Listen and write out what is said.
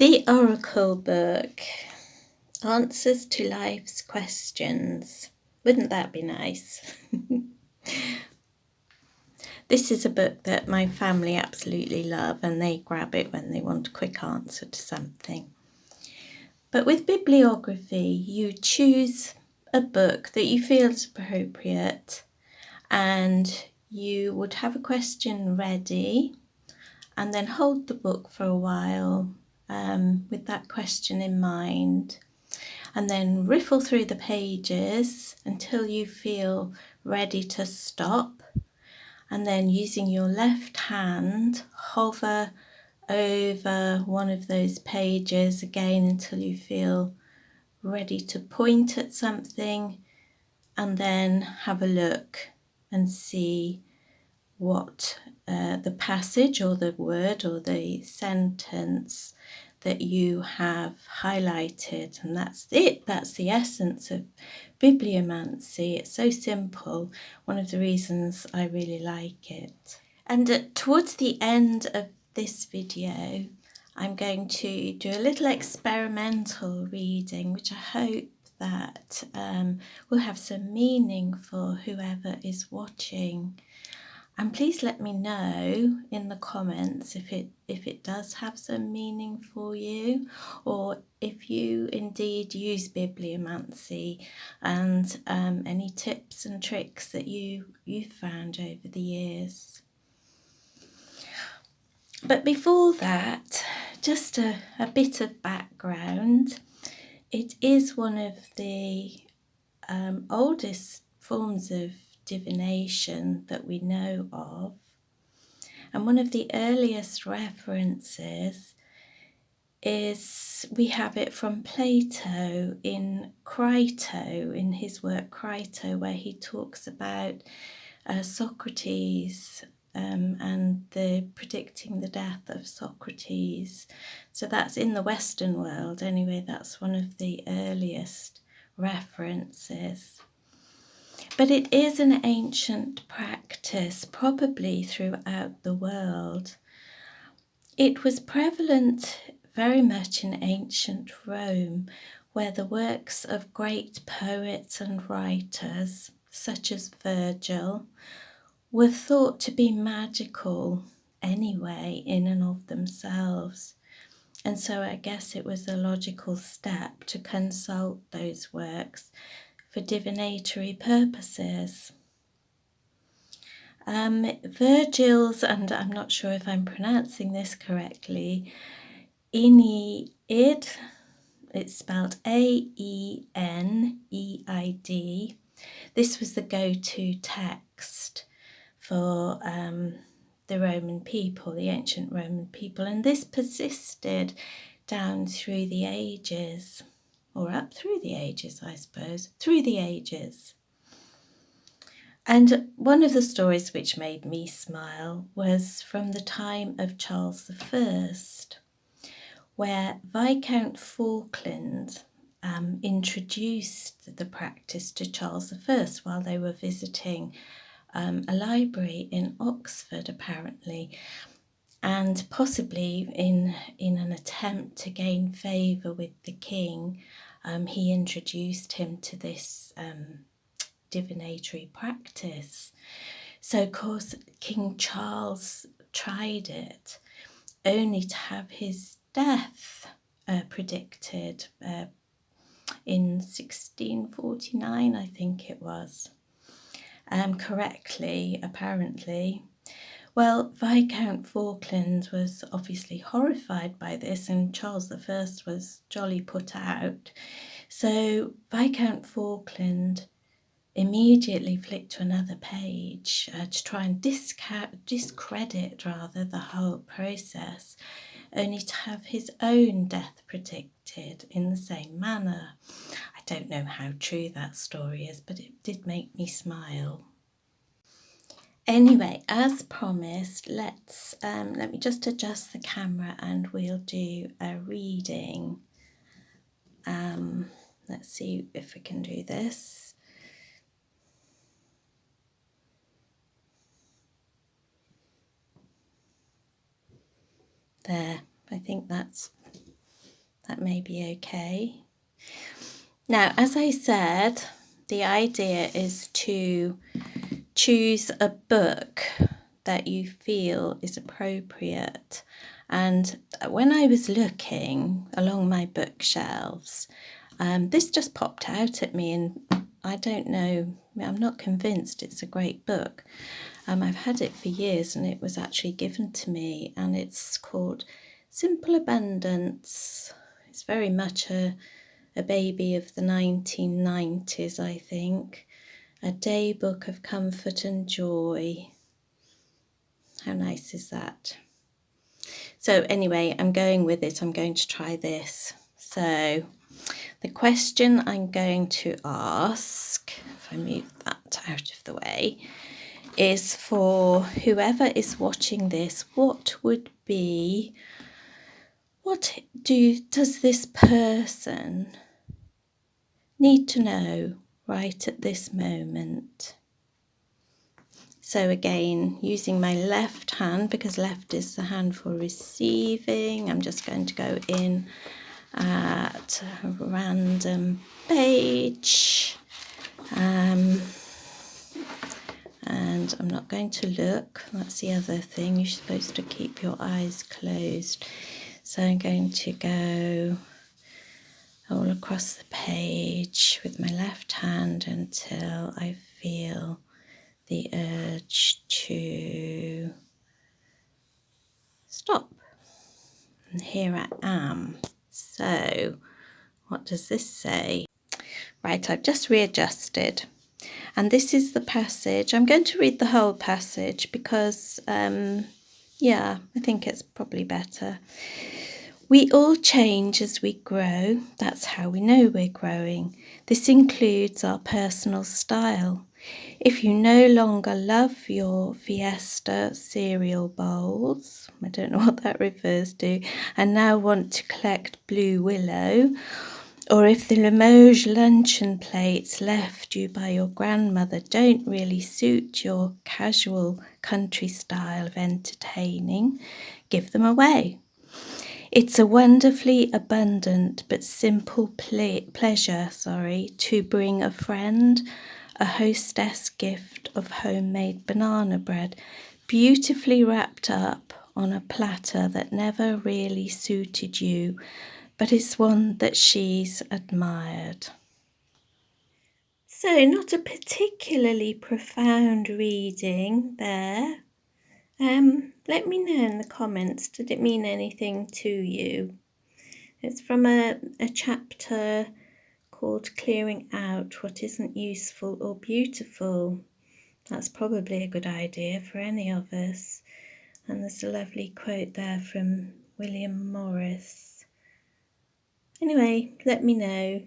The Oracle Book, Answers to Life's Questions. Wouldn't that be nice? This is a book that my family absolutely love, and they grab it when they want a quick answer to something. But with bibliography, you choose a book that you feel is appropriate, and you would have a question ready and then hold the book for a while with that question in mind, and then riffle through the pages until you feel ready to stop, and then using your left hand hover over one of those pages again until you feel ready to point at something, and then have a look and see what the passage or the word or the sentence that you have highlighted. And that's it. That's the essence of bibliomancy. It's so simple. One of the reasons I really like it. And towards the end of this video, I'm going to do a little experimental reading, which I hope that will have some meaning for whoever is watching. And please let me know in the comments if it does have some meaning for you, or if you indeed use bibliomancy, and any tips and tricks that you've found over the years. But before that, just a bit of background. It is one of the oldest forms of divination that we know of, and one of the earliest references is, we have it from Plato in Crito, in his work Crito, where he talks about Socrates and the predicting the death of Socrates. So that's in the Western world anyway. That's one of the earliest references. But it is an ancient practice, probably throughout the world. It was prevalent very much in ancient Rome, where the works of great poets and writers, such as Virgil, were thought to be magical anyway in and of themselves. And so I guess it was a logical step to consult those works for divinatory purposes. Virgil's, and I'm not sure if I'm pronouncing this correctly, Aeneid, it's spelled Aeneid. This was the go-to text for the Roman people, the ancient Roman people, and this persisted down through the ages, or up through the ages, I suppose, through the ages. And one of the stories which made me smile was from the time of Charles I, where Viscount Falkland introduced the practice to Charles I while they were visiting a library in Oxford, apparently, and possibly in an attempt to gain favour with the king, he introduced him to this divinatory practice. So of course King Charles tried it, only to have his death predicted in 1649, I think it was, correctly, apparently. Well, Viscount Falkland was obviously horrified by this, and Charles I was jolly put out. So Viscount Falkland immediately flicked to another page to try and discredit rather the whole process, only to have his own death predicted in the same manner. I don't know how true that story is, but it did make me smile. Anyway, as promised, let me just adjust the camera and we'll do a reading. Let's see if we can do this. There, I think that's that may be okay. Now, as I said, the idea is to choose a book that you feel is appropriate. And when I was looking along my bookshelves, this just popped out at me, and I don't know, I'm not convinced it's a great book. I've had it for years, and it was actually given to me, and it's called Simple Abundance. It's very much a baby of the 1990s, I think. A day book of comfort and joy. How nice is that? So anyway, I'm going with it. I'm going to try this. So the question I'm going to ask, if I move that out of the way, is for whoever is watching this, what does this person need to know right at this moment? So again, using my left hand, because left is the hand for receiving, I'm just going to go in at a random page. And I'm not going to look. That's the other thing. You're supposed to keep your eyes closed. So I'm going to go all across the page with my left hand until I feel the urge to stop. And here I am. So what does this say? Right, I've just readjusted. And this is the passage. I'm going to read the whole passage because, I think it's probably better. We all change as we grow. That's how we know we're growing. This includes our personal style. If you no longer love your Fiesta cereal bowls, I don't know what that refers to, and now want to collect Blue Willow, or if the Limoges luncheon plates left you by your grandmother don't really suit your casual country style of entertaining, give them away. It's a wonderfully abundant but simple pleasure to bring a friend a hostess gift of homemade banana bread, beautifully wrapped up on a platter that never really suited you, but is one that she's admired. So, not a particularly profound reading there. Let me know in the comments, did it mean anything to you? It's from a chapter called Clearing Out What Isn't Useful or Beautiful. That's probably a good idea for any of us. And there's a lovely quote there from William Morris. Anyway, let me know.